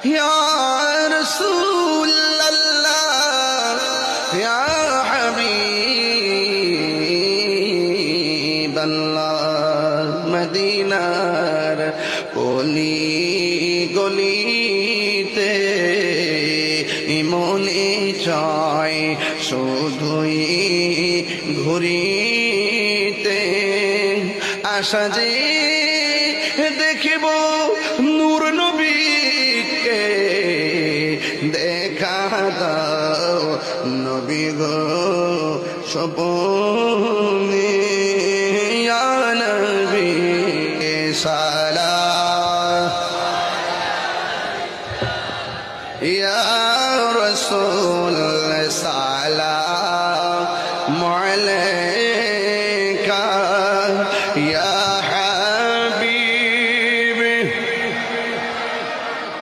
ইয়া রাসূলুল্লাহ ইয়া হাবিবাল্লাহ মদিনার গলি গলিতে মনে চায় শুধুই ঘুরিতে আশা যে দেখিব নূর নবীকে দেখা দাও নবী গো স্বপনে ইয়া নবী সালাম ইয়া রাসূল সালাম